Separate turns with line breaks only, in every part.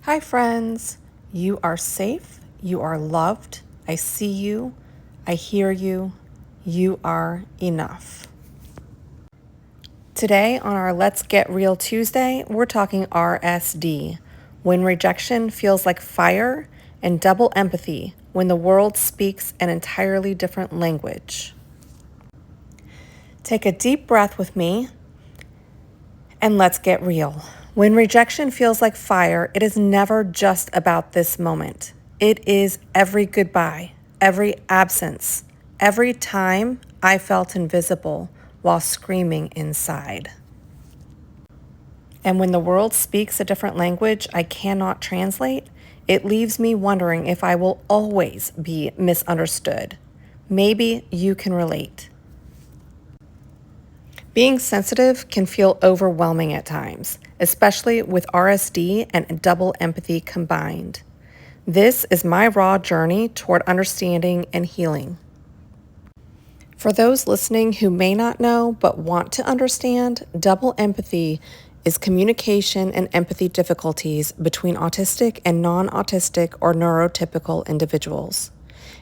Hi, friends. You are safe. You are loved. I see you. I hear you. You are enough. Today, on our Let's Get Real Tuesday, we're talking RSD, when rejection feels like fire, and double empathy, when the world speaks an entirely different language. Take a deep breath with me, and let's get real. When rejection feels like fire, it is never just about this moment. It is every goodbye, every absence, every time I felt invisible while screaming inside. And when the world speaks a different language I cannot translate, it leaves me wondering if I will always be misunderstood. Maybe you can relate. Being sensitive can feel overwhelming at times, especially with RSD and double empathy combined. This is my raw journey toward understanding and healing. For those listening who may not know but want to understand, double empathy is communication and empathy difficulties between autistic and non-autistic or neurotypical individuals.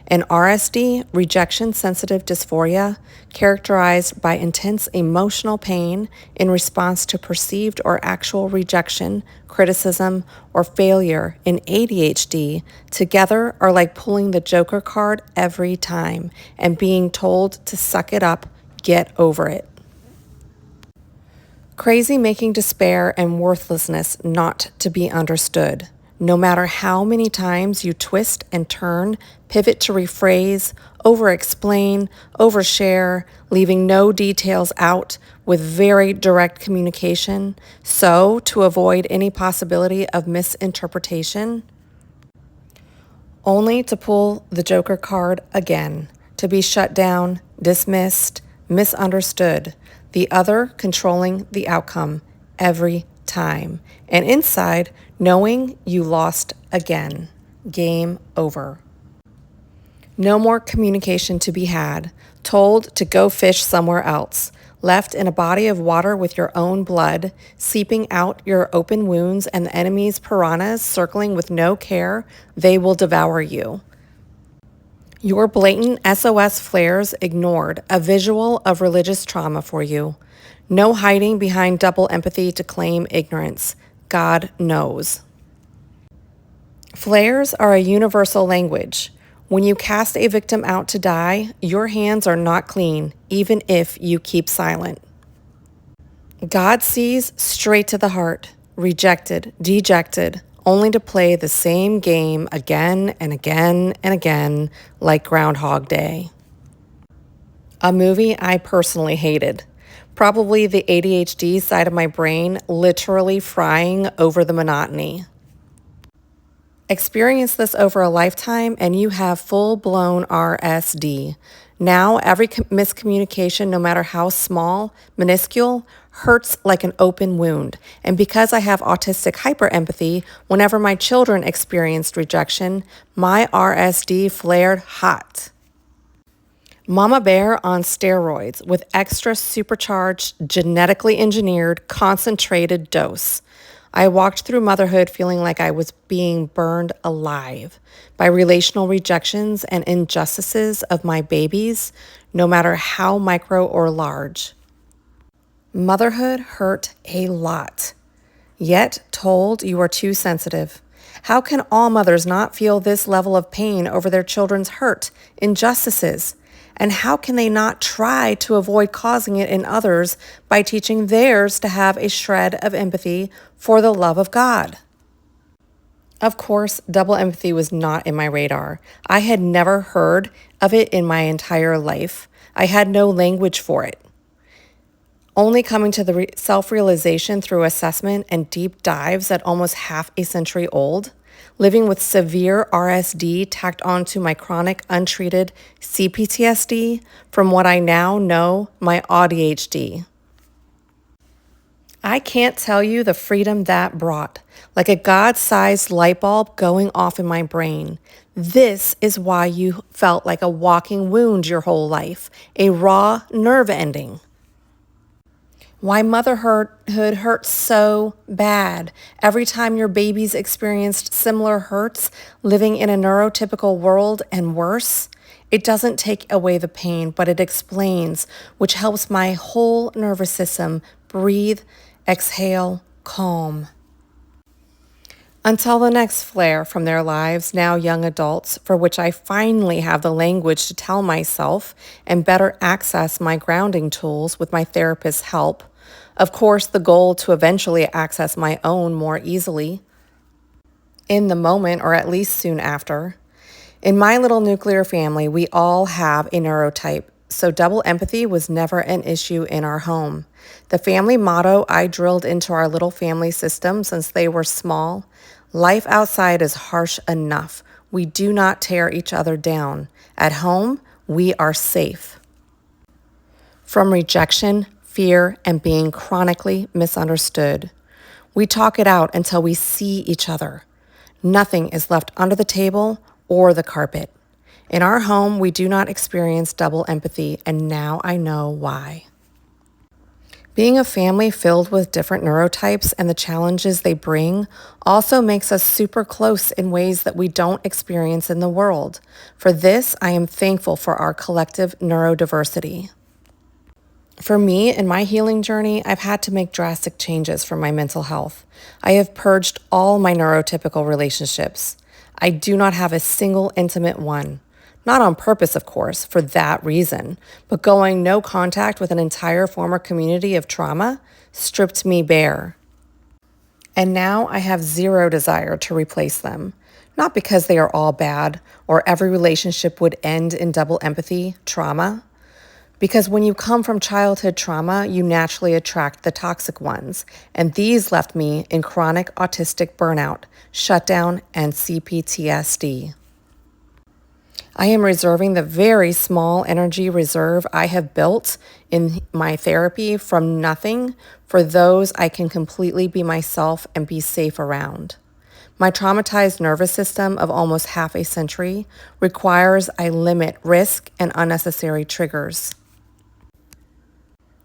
And RSD, rejection sensitive dysphoria, characterized by intense emotional pain in response to perceived or actual rejection, criticism, or failure in ADHD, together are like pulling the Joker card every time and being told to suck it up, get over it. Crazy making despair and worthlessness not to be understood. No matter how many times you twist and turn, pivot to rephrase, over-explain, overshare, leaving no details out with very direct communication, so to avoid any possibility of misinterpretation, only to pull the Joker card again, to be shut down, dismissed, misunderstood, the other controlling the outcome every time, and inside, knowing you lost again. Game over. No more communication to be had, told to go fish somewhere else, left in a body of water with your own blood, seeping out your open wounds and the enemy's piranhas circling with no care, they will devour you. Your blatant SOS flares ignored, a visual of religious trauma for you. No hiding behind double empathy to claim ignorance. God knows. Flares are a universal language. When you cast a victim out to die, your hands are not clean, even if you keep silent. God sees straight to the heart, rejected, dejected, only to play the same game again and again and again, like Groundhog Day. A movie I personally hated. Probably the ADHD side of my brain literally frying over the monotony. Experience this over a lifetime and you have full-blown RSD. Now, every miscommunication, no matter how small, minuscule, hurts like an open wound. And because I have autistic hyperempathy, whenever my children experienced rejection, my RSD flared hot. Mama Bear on steroids with extra supercharged, genetically engineered, concentrated dose. I walked through motherhood feeling like I was being burned alive by relational rejections and injustices of my babies, no matter how micro or large. Motherhood hurt a lot, yet told you are too sensitive. How can all mothers not feel this level of pain over their children's hurt, injustices? And how can they not try to avoid causing it in others by teaching theirs to have a shred of empathy for the love of God? Of course, double empathy was not in my radar. I had never heard of it in my entire life. I had no language for it. Only coming to the self-realization through assessment and deep dives at almost half a century old, living with severe RSD tacked onto my chronic untreated CPTSD from what I now know my ADHD. I can't tell you the freedom that brought, like a God-sized light bulb going off in my brain. This is why you felt like a walking wound your whole life, a raw nerve ending. Why motherhood hurts so bad. Every time your babies experienced similar hurts living in a neurotypical world and worse, it doesn't take away the pain, but it explains, which helps my whole nervous system breathe, exhale, calm. Until the next flare from their lives, now young adults, for which I finally have the language to tell myself and better access my grounding tools with my therapist's help. Of course, the goal to eventually access my own more easily in the moment or at least soon after. In my little nuclear family, we all have a neurotype, so double empathy was never an issue in our home. The family motto I drilled into our little family system since they were small: life outside is harsh enough. We do not tear each other down. At home, we are safe. From rejection, fear, and being chronically misunderstood, we talk it out until we see each other. Nothing is left under the table or the carpet. In our home, we do not experience double empathy, and now I know why. Being a family filled with different neurotypes and the challenges they bring also makes us super close in ways that we don't experience in the world. For this, I am thankful for our collective neurodiversity. For me, in my healing journey, I've had to make drastic changes for my mental health. I have purged all my neurotypical relationships. I do not have a single intimate one. Not on purpose, of course, for that reason, but going no contact with an entire former community of trauma stripped me bare. And now I have zero desire to replace them. Not because they are all bad or every relationship would end in double empathy trauma. Because when you come from childhood trauma, you naturally attract the toxic ones, and these left me in chronic autistic burnout, shutdown, and CPTSD. I am reserving the very small energy reserve I have built in my therapy from nothing for those I can completely be myself and be safe around. My traumatized nervous system of almost half a century requires I limit risk and unnecessary triggers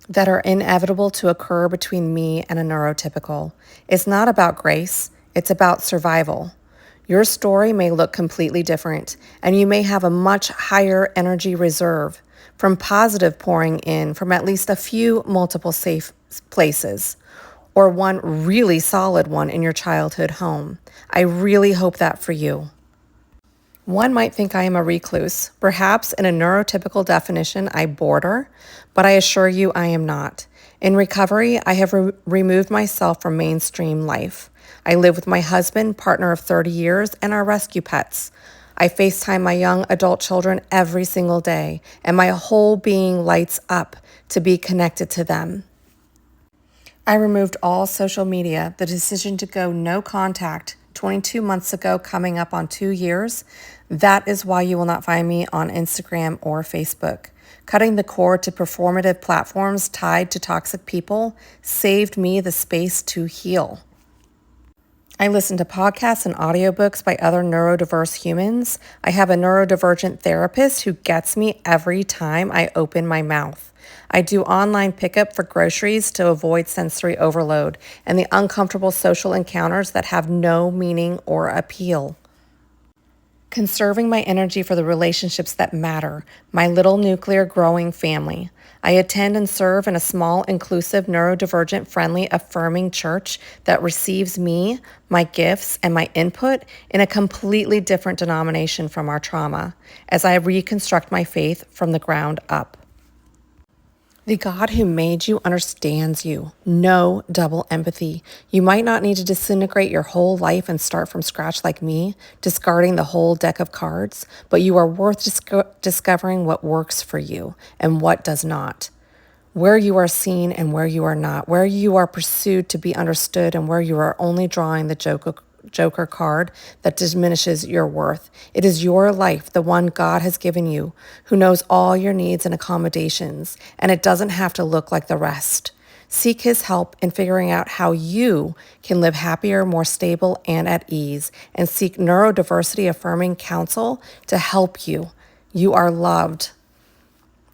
that are inevitable to occur between me and a neurotypical. It's not about grace, it's about survival. Your story may look completely different, and you may have a much higher energy reserve from positive pouring in from at least a few multiple safe places, or one really solid one in your childhood home. I really hope that for you. One might think I am a recluse. Perhaps in a neurotypical definition, I border, but I assure you I am not. In recovery, I have removed myself from mainstream life. I live with my husband, partner of 30 years, and our rescue pets. I FaceTime my young adult children every single day, and my whole being lights up to be connected to them. I removed all social media. The decision to go no contact 22 months ago, coming up on 2 years. That is why you will not find me on Instagram or Facebook. Cutting the cord to performative platforms tied to toxic people saved me the space to heal. I listen to podcasts and audiobooks by other neurodiverse humans. I have a neurodivergent therapist who gets me every time I open my mouth. I do online pickup for groceries to avoid sensory overload and the uncomfortable social encounters that have no meaning or appeal. Conserving my energy for the relationships that matter, my little nuclear growing family. I attend and serve in a small, inclusive, neurodivergent, friendly, affirming church that receives me, my gifts, and my input in a completely different denomination from our trauma as I reconstruct my faith from the ground up. The God who made you understands you. No double empathy. You might not need to disintegrate your whole life and start from scratch like me, discarding the whole deck of cards, but you are worth discovering what works for you and what does not. Where you are seen and where you are not. Where you are pursued to be understood and where you are only drawing the Joker card that diminishes your worth. It is your life, the one God has given you, who knows all your needs and accommodations, and it doesn't have to look like the rest. Seek his help in figuring out how you can live happier, more stable, and at ease, and seek neurodiversity affirming counsel to help you. You are loved.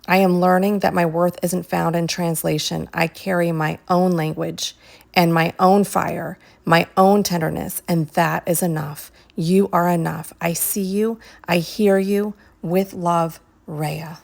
I am learning that my worth isn't found in translation. I carry my own language and my own fire, my own tenderness, and that is enough. You are enough. I see you. I hear you. With love, Rhea.